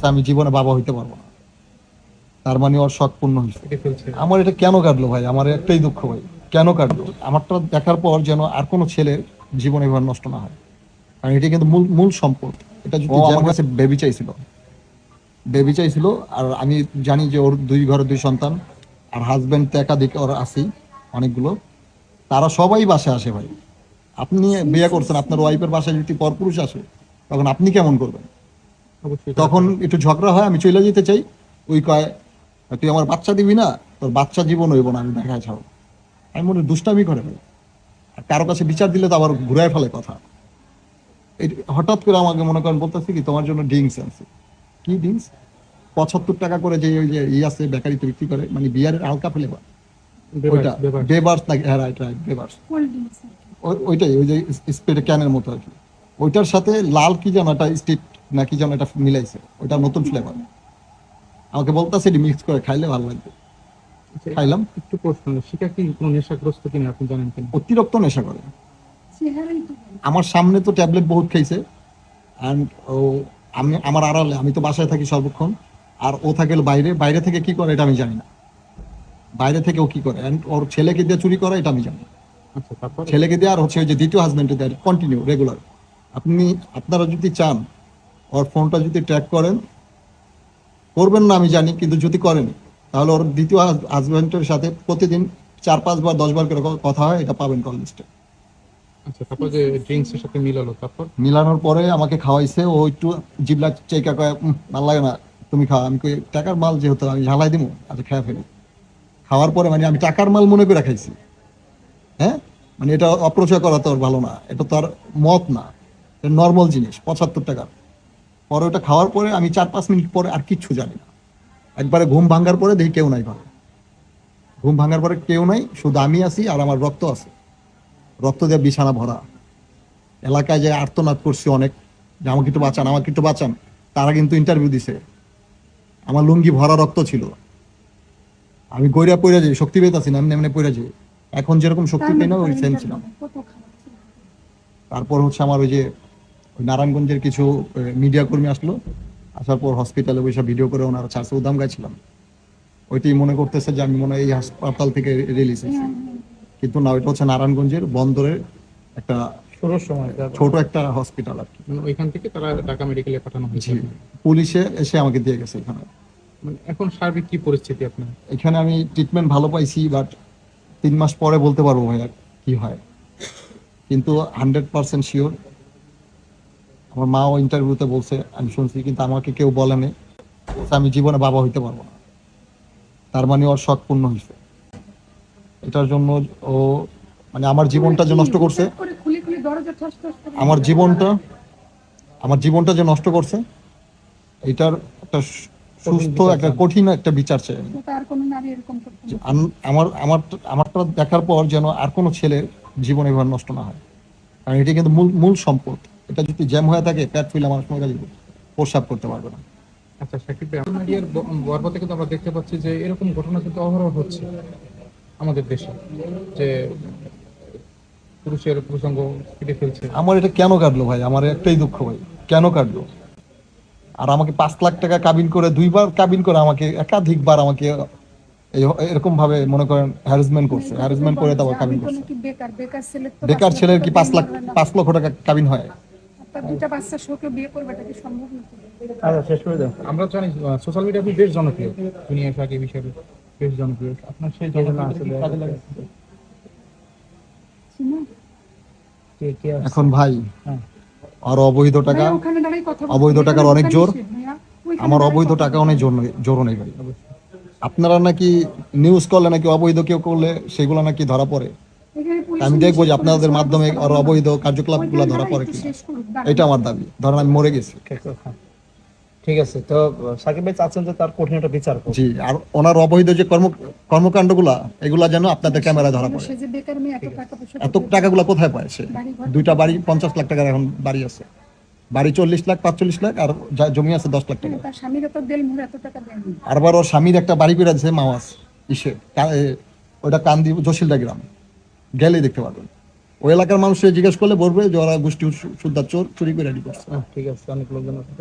আমি জীবনে বাবা হইতে পারবো না, তার মানে ওর শখ পূর্ণ হয়েছে। আমার এটা কেন কাটলো ভাই? আমার একটাই দুঃখ ভাই, কেন কাটলো? আমারটা দেখার পর যেন আর কোনো ছেলের জীবন এবার নষ্ট না হয়, কারণ এটা কিন্তু মূল মূল সম্পদ। এটা যদি আমার কাছে বেবি চাইছিল, আর আমি জানি যে ওর ঘরে 2 সন্তান, আর হাজবেন্ড তো একাধিক ওর আছেই অনেকগুলো, তারা সবাই বাসায় আসে ভাই। আপনি বিয়ে করছেন, আপনার ওয়াইফের বাসায় যদি পরপুরুষ আসে তখন আপনি কেমন করবেন? তখন একটু ঝগড়া হয়, আমি চলে যেতে চাই, ওই কয় তুই আমার বাচ্চা দিবি না, তোর বাচ্চা জীবন হইব না, আমি দেখায় ছাড়ো। আমি মনে দুষ্টামি করে ভাই। আর কারো কাছে বিচার দিলে তো আবার ঘুরায় ফেলে কথা। হঠাৎ করে আমাকে মনে করেন বলতেছে কি তোমার জন্য ড্রিঙ্কস আছে। কি ড্রিঙ্কস? 75 টাকা করে যে ওই যে আছে বেকারিতে বিক্রি করে, মানে বিয়ারের হালকা ফ্লেভার, ওইটা বেবার্স নাকি? হ্যাঁ, রাইট বেবার্স, ওইটাই, ওই যে স্প্রে ক্যানের মতো আর কি। ওইটার সাথে লাল কি যেন একটা স্টিক না কি যেন এটা মিলাইছে, ওইটা নতুন ফ্লেভার। আমাকে বলতেছে এটি মিক্স করে খাইলে ভালো লাগবে। খাইলাম। একটু প্রশ্ন, সেটা কি কোনো নেশাগ্রস্ত কিনা আপনি জানেন কিনা? অতিরিক্ত নেশা করে। আমার সামনে তো ট্যাবলেট বহুত খাইছে, অ্যান্ড ও আমি আমার আড়ালে, আমি তো বাসায় থাকি সর্বক্ষণ, আর ও থাকে বাইরে। বাইরে থেকে কি করে এটা আমি জানি না, বাইরে থেকে ও কি করে, অ্যান্ড ওর ছেলেকে দিয়ে চুরি করে এটা আমি জানি। ছেলেকে দিয়ে আর হচ্ছে ওই যে দ্বিতীয় হাজবেন্ডে দেয় কন্টিনিউ রেগুলার। আপনারা যদি চান ওর ফোনটা যদি ট্র্যাক করেন, করবেন না আমি জানি, কিন্তু যদি করেন তাহলে ওর দ্বিতীয় হাজবেন্ডের সাথে প্রতিদিন 4-5 বার 10 বার করে কথা হয়, এটা পাবেন কল লিস্টে। আচ্ছা, তারপর যে ড্রিঙ্কস এর সাথে মিলালো, তারপর মিলানোর পরে আমাকে খাওয়াইছে। ও একটু জিবলা চেকা কয় ভালো লাগে না, তুমি খাও। আমি কই টাকার মাল যেহেতু আমি ঝালাই দিমু, আচ্ছা খেয়ে ফেলি। খাওয়ার পরে মানে আমি টাকার মাল মনে করে খাইছি। হ্যাঁ, মানে এটা অপচয় করা তো আর ভালো না, এটা তো আর মদ না, এটা নর্মাল জিনিস 75 টাকা। পরে ওটা খাওয়ার পরে আমি 4-5 মিনিট পরে আর কিচ্ছু জানি না, একবারে ঘুম ভাঙার পরে দেখি কেউ নাই ঘরে। ঘুম ভাঙার পরে কেউ নাই, শুধু আমি আছি আর আমার রক্ত আছে, রক্ত দিয়ে বিছানা ভরা। এলাকায় যে আর্তনাদ করছি অনেক, যে আমাকে একটু বাঁচান, আমাকে একটু বাঁচান। তারা কিন্তু ইন্টারভিউ দিছে, আমার লুঙ্গি ভরা রক্ত ছিল। আমি গইরা পইরা যাই, শক্তি পেতাছি না, এমনি এমনি পইরা যাই। এখন যেরকম শক্তি পাই না ওই সেম ছিলাম। তারপর হচ্ছে আমার ওই যে নারায়ণগঞ্জের কিছু মিডিয়া কর্মী আসলো, আসার পর হসপিটালে বসে ভিডিও করে ওনারা ছাড়ছে, উদাম গাইছিলাম। ওইটাই মনে করতেছে যে আমি মনে হয় এই হাসপাতাল থেকে রিলিজ হয়েছি, কিন্তু না, ওইটা হচ্ছে নারায়ণগঞ্জের বন্দরের একটা ছোট একটা হসপিটাল আর কি। ওইখান থেকে তারা ঢাকা মেডিকেলে পাঠানো হয়েছে, পুলিশে এসে আমাকে দিয়ে গেছে এখানে। এখন সার্বিক কি পরিস্থিতি আপনার এখানে? আমি ট্রিটমেন্ট ভালো পাইছি, বাট 3 মাস পরে বলতে পারবো ভাইয়া কি হয়, কিন্তু 100% শিওর। আমার মাও ইন্টারভিউতে বলছে, আমি শুনছি, কিন্তু আমাকে কেউ বলেনি আমি জীবনে বাবা হইতে পারবো না, তার মানে ওর শখ পূর্ণ হয়েছে। এটার জন্য ও মানে আমার জীবনটা যে নষ্ট করছে, আমার জীবনটা যে নষ্ট করছে, এটার একটা সুস্থ একটা কঠিন একটা বিচার চাই। আমারটা দেখার পর যেন আর কোনো ছেলের জীবন এভাবে নষ্ট না হয়, কারণ এটা কিন্তু মূল সম্পদ। এটা যদি জ্যাম হয়ে থাকে, পেট ফুলে আমার সময় প্রস্রাব করতে পারবে না। আচ্ছা সাকিব ভাই, মিডিয়ার বর্বরতা কিন্তু আমরা দেখতে পাচ্ছি যে এরকম ঘটনা কিন্তু অহরহ হচ্ছে আমাদের দেশে, যে পুরুষের প্রসঙ্গ কেটে ফেলছে। আমার এটা কেন কাটলো ভাই? আমার একটাই দুঃখ ভাই, কেন কাটলো? আর আমাকে 5 লাখ টাকা কাবিন করে, 2 বার কাবিন করে আমাকে একাধিকবার আমাকে এরকম ভাবে মনে করেন হ্যারাসমেন্ট করছে, হ্যারাসমেন্ট করে তারপর কাবিন করছে। বেকার ছেলের কি 5 লক্ষ টাকা কাবিন হয়? আচ্ছা শেষ করে দাও। আমরা জানি সোশ্যাল মিডিয়া বেশ জনপ্রিয়, দুনিয়া সাকিব হিসেবে বেশ জনপ্রিয়। আপনার সেই এখন ভাই আর অবৈধ টাকার অনেক জোর, আমার অবৈধ টাকা অনেক জোর নেই ভাই। আপনারা নাকি নিউজ করলে নাকি অবৈধ কেউ করলে সেগুলো নাকি ধরা পড়ে, আমি দেখবো যে আপনাদের মাধ্যমে আর অবৈধ কার্যকলাপ গুলা ধরা পড়ে কিনা, এটা আমার দাবি। ধরেন আমি মরে গেছি, ঠিক আছে, তো সাকিব ভাই চাচ্ছেন যে তার কঠিন একটা বিচার জি, আর ওনার অবৈধ যে কর্মকাণ্ড গুলা, এগুলা যেন আপনাদের ক্যামেরায় ধরা পড়ে। এত টাকাগুলা কোথায় পায় সে? 2টা বাড়ি, 50 লাখ টাকার এখন বাড়ি আছে, বাড়ি 40 লাখ 45 লাখ, আর জমি আছে 10 লাখ টাকা। আরবার ওর স্বামীর একটা বাড়ি করে দিয়েছে মাওয়াজ ইসে, ওইটা কান্দি জসিলদা গ্রাম, গেলেই দেখতে পারবেন। ওই এলাকার মানুষের জিজ্ঞেস করলে বলবে যে ওরা গোষ্ঠী সুদ্ধা চোর, চুরি করে রেডি করছে। ঠিক আছে, অনেক লোকজন আছে।